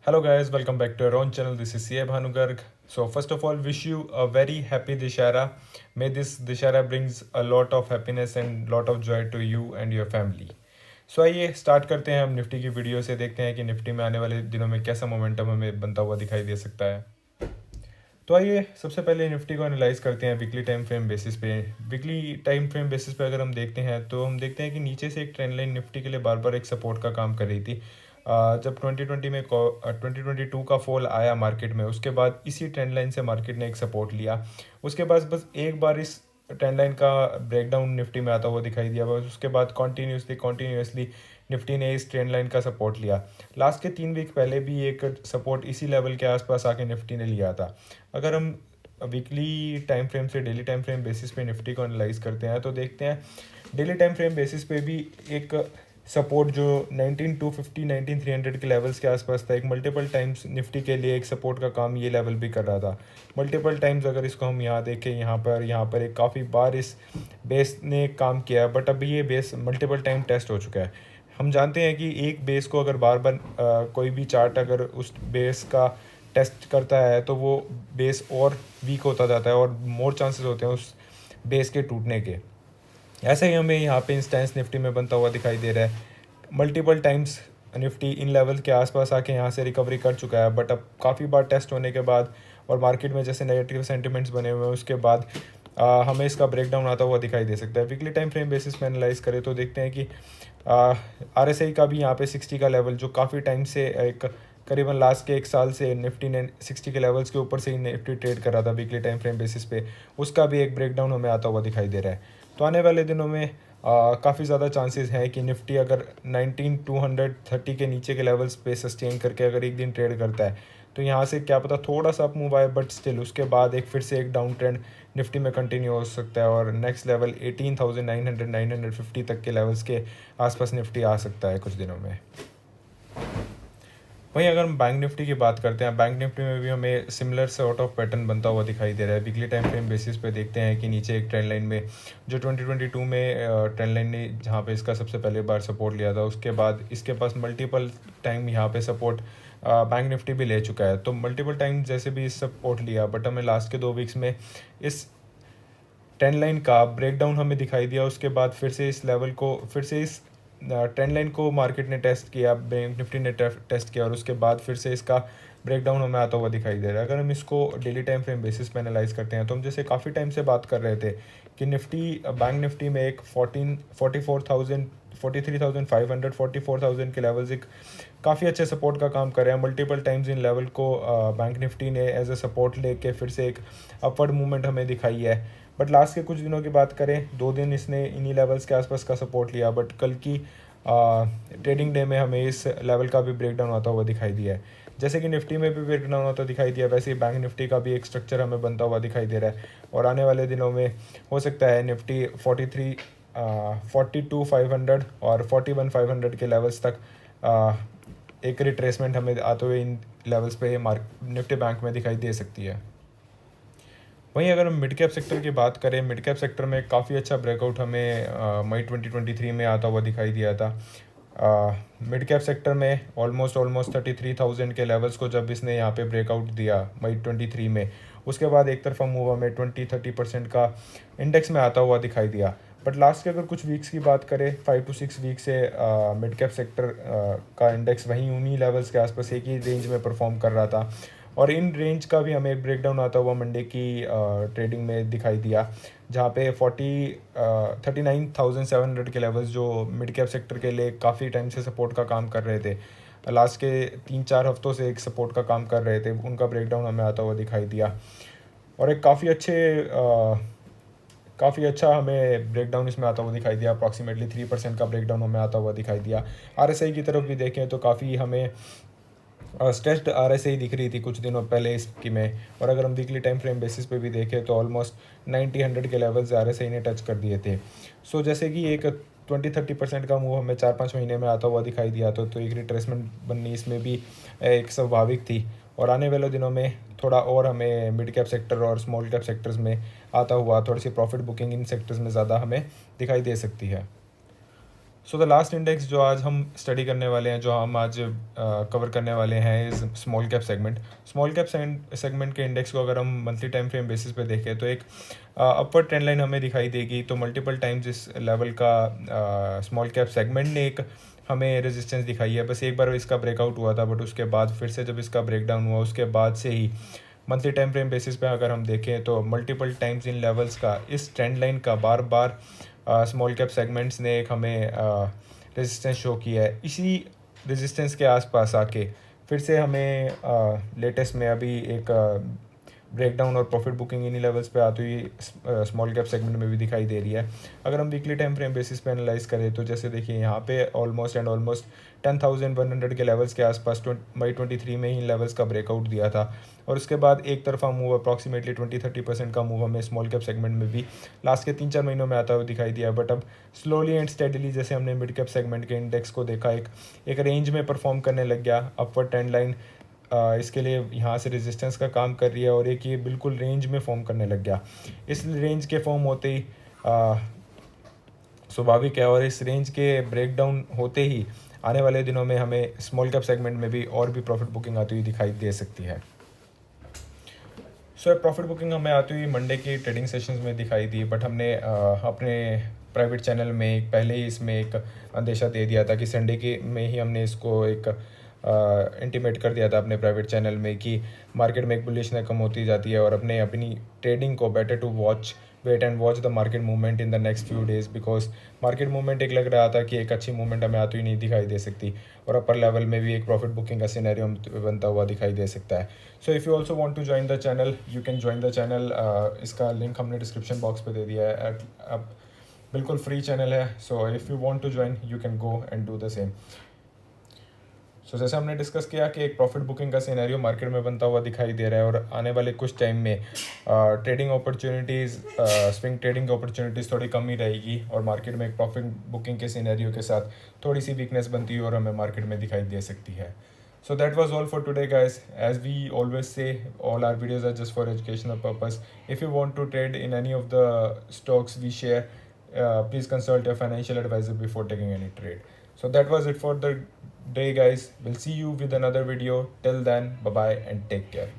Hello guys, welcome back to our own channel. This is CA Bhanu Garg. So first of all, wish you a very happy Dishara. May this Dishara brings a lot of happiness and lot of joy to you and your family. सो आइए start करते हैं हम Nifty की video से। देखते हैं कि Nifty में आने वाले दिनों में कैसा मोमेंटम हमें बनता हुआ दिखाई दे सकता है। तो आइए सबसे पहले निफ्टी को एनालाइज करते हैं वीकली टाइम फ्रेम बेसिस पे। वीकली टाइम फ्रेम बेसिस पे अगर हम देखते हैं तो हम देखते हैं कि नीचे से एक ट्रेंड लाइन निफ्टी के लिए बार बार एक सपोर्ट का काम कर रही थी। जब 2022 का फॉल आया मार्केट में, उसके बाद इसी ट्रेंड लाइन से मार्केट ने एक सपोर्ट लिया। उसके बाद बस एक बार इस ट्रेंड लाइन का ब्रेकडाउन निफ्टी में आता हुआ दिखाई दिया, बस उसके बाद कॉन्टीन्यूसली निफ्टी ने इस ट्रेंड लाइन का सपोर्ट लिया। लास्ट के 3 वीक पहले भी एक सपोर्ट इसी लेवल के आसपास आके निफ्टी ने लिया था। अगर हम वीकली टाइम फ्रेम से डेली टाइम फ्रेम बेसिस पे निफ्टी को एनालाइज करते हैं तो देखते हैं डेली टाइम फ्रेम बेसिस पे भी एक सपोर्ट जो 19250 19300 के लेवल्स के आसपास था, एक मल्टीपल टाइम्स निफ्टी के लिए एक सपोर्ट का काम ये लेवल भी कर रहा था। मल्टीपल टाइम्स अगर इसको हम यहाँ देखें, यहाँ पर एक काफ़ी बार इस बेस ने काम किया है, बट अभी ये बेस मल्टीपल टाइम टेस्ट हो चुका है। हम जानते हैं कि एक बेस को अगर बार बार कोई भी चार्ट अगर उस बेस का टेस्ट करता है तो वो बेस और वीक होता जाता है और मोर चांसेस होते हैं उस बेस के टूटने के। ऐसा ही हमें यहाँ पे इंस्टेंस निफ्टी में बनता हुआ दिखाई दे रहा है। Multiple times Nifty in level के आसपास आके यहाँ से रिकवरी कर चुका है, बट अब काफ़ी बार टेस्ट होने के बाद और मार्केट में जैसे नेगेटिव सेंटिमेंट्स बने हुए हैं उसके बाद हमें इसका ब्रेकडाउन आता हुआ दिखाई दे सकता है। वीकली टाइम फ्रेम बेसिस पे एनालाइज करें तो देखते हैं कि RSI का भी यहाँ पे 60 का लेवल, जो काफ़ी टाइम से एक करीबन लास्ट के 1 साल से निफ्टी ने 60 के लेवल्स के ऊपर से ही निफ्टी ट्रेड कर रहा था वीकली टाइम फ्रेम बेसिस पे, उसका भी एक ब्रेकडाउन हमें आता हुआ दिखाई दे रहा है। तो आने वाले दिनों में काफ़ी ज़्यादा चांसेस हैं कि निफ्टी अगर 19230 के नीचे के लेवल्स पे सस्टेन करके अगर एक दिन ट्रेड करता है तो यहाँ से क्या पता थोड़ा सा अप मूव आए, बट स्टिल उसके बाद एक फिर से एक डाउन ट्रेंड निफ्टी में कंटिन्यू हो सकता है और नेक्स्ट लेवल 18,900 950 तक के लेवल्स के आसपास निफ्टी आ सकता है कुछ दिनों में। वहीं अगर हम बैंक निफ्टी की बात करते हैं, बैंक निफ्टी में भी हमें सिमिलर सॉर्ट ऑफ पैटर्न बनता हुआ दिखाई दे रहा है। वीकली टाइम फ्रेम बेसिस पे देखते हैं कि नीचे एक ट्रेंड लाइन में जो 2022 में ट्रेंड लाइन ने जहाँ पे इसका सबसे पहले बार सपोर्ट लिया था, उसके बाद इसके पास मल्टीपल टाइम यहाँ पे सपोर्ट बैंक निफ्टी भी ले चुका है। तो मल्टीपल टाइम जैसे भी सपोर्ट लिया, बट हमें लास्ट के 2 वीक्स में इस ट्रेंड लाइन का ब्रेकडाउन हमें दिखाई दिया। उसके बाद फिर से इस लेवल को फिर से इस ट्रेंड लाइन को मार्केट ने टेस्ट किया, बैंक निफ्टी ने टेस्ट किया और उसके बाद फिर से इसका ब्रेकडाउन हमें आता हुआ दिखाई दे रहा है। अगर हम इसको डेली टाइम फ्रेम बेसिस पे एनालाइज करते हैं तो हम जैसे काफ़ी टाइम से बात कर रहे थे कि बैंक निफ्टी में एक 44,000 43,500 44,000 के लेवल्स एक काफ़ी अच्छे सपोर्ट का काम कर रहे हैं। मल्टीपल टाइम्स इन लेवल को बैंक निफ्टी ने एज ए सपोर्ट लेके फिर से एक अपवर्ड मूवमेंट हमें दिखाई है। बट लास्ट के कुछ दिनों की बात करें, 2 दिन इसने इन्हीं लेवल्स के आसपास का सपोर्ट लिया, बट कल की ट्रेडिंग डे में हमें इस लेवल का भी ब्रेकडाउन आता हुआ दिखाई दिया है। जैसे कि निफ्टी में भी ब्रेकडाउन होता दिखाई दिया, वैसे ही बैंक निफ्टी का भी एक स्ट्रक्चर हमें बनता हुआ दिखाई दे रहा है और आने वाले दिनों में हो सकता है निफ्टी 42,500 और 41,500 के लेवल्स तक एक रिट्रेसमेंट हमें आते हुए इन लेवल्स पे निफ्टी बैंक में दिखाई दे सकती है। वहीं अगर हम मिड कैप सेक्टर की बात करें, मिड कैप सेक्टर में काफ़ी अच्छा ब्रेकआउट हमें मई 2023 में आता हुआ दिखाई दिया था। मिड कैप सेक्टर में ऑलमोस्ट 33,000 के लेवल्स को जब इसने यहाँ पे ब्रेकआउट दिया मई 23 में, उसके बाद एक तरफा मूव हमें 20-30% का इंडेक्स में आता हुआ दिखाई दिया। बट लास्ट के अगर कुछ वीक्स की बात करें, 5 to 6 वीक से मिड कैप सेक्टर का इंडेक्स वहीं उन्हीं लेवल्स के आसपास एक ही रेंज में परफॉर्म कर रहा था और इन रेंज का भी हमें एक ब्रेकडाउन आता हुआ मंडे की ट्रेडिंग में दिखाई दिया, जहाँ पे 39,700 के लेवल्स जो मिड कैप सेक्टर के लिए काफ़ी टाइम से सपोर्ट का काम कर रहे थे, लास्ट के 3-4 हफ्तों से एक सपोर्ट का काम कर रहे थे, उनका ब्रेकडाउन हमें आता हुआ दिखाई दिया और एक काफ़ी अच्छा हमें ब्रेकडाउन इसमें आता हुआ दिखाई दिया। अप्रॉक्सीमेटली 3% का ब्रेकडाउन हमें आता हुआ दिखाई दिया। RSI की तरफ भी देखें तो काफ़ी हमें स्ट्रेस्ड RSI दिख रही थी कुछ दिनों पहले इसकी में, और अगर हम वीकली टाइम फ्रेम बेसिस पे भी देखें तो ऑलमोस्ट 90-100 के लेवल्स RSI ने टच कर दिए थे। सो जैसे कि एक 20-30% का मूव हमें 4-5 महीने में आता हुआ दिखाई दिया तो एक रिट्रेसमेंट बननी इसमें भी एक स्वाभाविक थी और आने वाले दिनों में थोड़ा और हमें मिड कैप सेक्टर और स्मॉल कैप सेक्टर्स में आता हुआ थोड़ी सी प्रॉफिट बुकिंग इन सेक्टर्स में ज़्यादा हमें दिखाई दे सकती है। सो द लास्ट इंडेक्स जो आज हम स्टडी करने वाले हैं, जो हम आज कवर करने वाले हैं, is small cap segment. Small cap segment के इंडेक्स को अगर हम मंथली टाइम फ्रेम बेसिस पे देखें तो एक अपवर्ड ट्रेंड लाइन हमें दिखाई देगी। तो मल्टीपल टाइम्स इस लेवल का स्मॉल कैप सेगमेंट ने एक हमें रेजिस्टेंस दिखाई है। बस एक बार इसका ब्रेकआउट हुआ था, बट उसके बाद फिर से जब इसका ब्रेकडाउन हुआ उसके बाद से ही मंथली टाइम फ्रेम बेसिस पे अगर हम देखें तो मल्टीपल टाइम्स इन लेवल्स का, इस ट्रेंड लाइन का बार बार स्मॉल कैप सेगमेंट्स ने एक हमें रेजिस्टेंस शो किया है। इसी रेजिस्टेंस के आसपास आके फिर से हमें लेटेस्ट में अभी एक ब्रेकडाउन और प्रॉफिट बुकिंग इन्हीं लेवल्स पे आती हुई स्मॉल कैप सेगमेंट में भी दिखाई दे रही है। अगर हम वीकली टाइम फ्रेम बेसिस पे एनालाइज करें तो जैसे देखिए यहाँ पे ऑलमोस्ट 10,100 के लेवल्स के आसपास मई 23 में ही लेवल्स का ब्रेकआउट दिया था, और उसके बाद एक तरफा मूव अप्रॉक्सीमेटली 20-30% का मूव हमें स्मॉल कैप सेगमेंट में भी लास्ट के 3-4 महीनों में आता हुआ दिखाई दिया। बट अब स्लोली एंड स्टेडली जैसे हमने मिड कैप सेगमेंट के इंडेक्स को देखा, एक रेंज में परफॉर्म करने लग गया। अपवर्ड ट्रेंड लाइन इसके लिए यहाँ से रेजिस्टेंस का काम कर रही है, और एक ये बिल्कुल रेंज में फॉर्म करने लग गया। इस रेंज के फॉर्म होते ही स्वाभाविक है, और इस रेंज के ब्रेकडाउन होते ही आने वाले दिनों में हमें स्मॉल कैप सेगमेंट में भी और भी प्रॉफिट बुकिंग आती हुई दिखाई दे सकती है। सो प्रॉफिट बुकिंग हमें आती हुई मंडे की ट्रेडिंग सेशंस में दिखाई दी, बट हमने अपने प्राइवेट चैनल में पहले ही इसमें एक अंदेशा दे दिया था कि संडे के में ही हमने इसको एक इंटीमेट कर दिया था अपने प्राइवेट चैनल में कि मार्केट में एक बुलिशनेस कम होती जाती है, और अपनी ट्रेडिंग को better to wait and watch the market movement in the next few days, because market movement एक लग रहा था कि एक अच्छी मूवमेंट हमें आती हुई नहीं दिखाई दे सकती, और अपर लेवल में भी एक प्रॉफिट बुकिंग का सिनेरियो बनता हुआ दिखाई दे सकता है। So if you also want to join the channel, you can join the channel. इसका लिंक हमने डिस्क्रिप्शन बॉक्स पे दे दिया है। अब बिल्कुल फ्री चैनल है, so if you want to join you can go and do the same. So जैसे हमने डिस्कस किया कि एक प्रॉफिट बुकिंग का सिनेरियो मार्केट में बनता हुआ दिखाई दे रहा है, और आने वाले कुछ टाइम में trading opportunities, swing trading opportunities थोड़ी कम ही रहेगी, और मार्केट में एक प्रॉफिट बुकिंग के सिनेरियो के साथ थोड़ी सी वीकनेस बनती है और हमें मार्केट में दिखाई दे सकती है। So that was all for today, guys. As we always say, all our videos are just for educational purpose. If you want to trade in any of the stocks we share, please consult your financial advisor before taking any trade. So that was it for the day, guys. We'll see you with another video. Till then, bye bye and take care.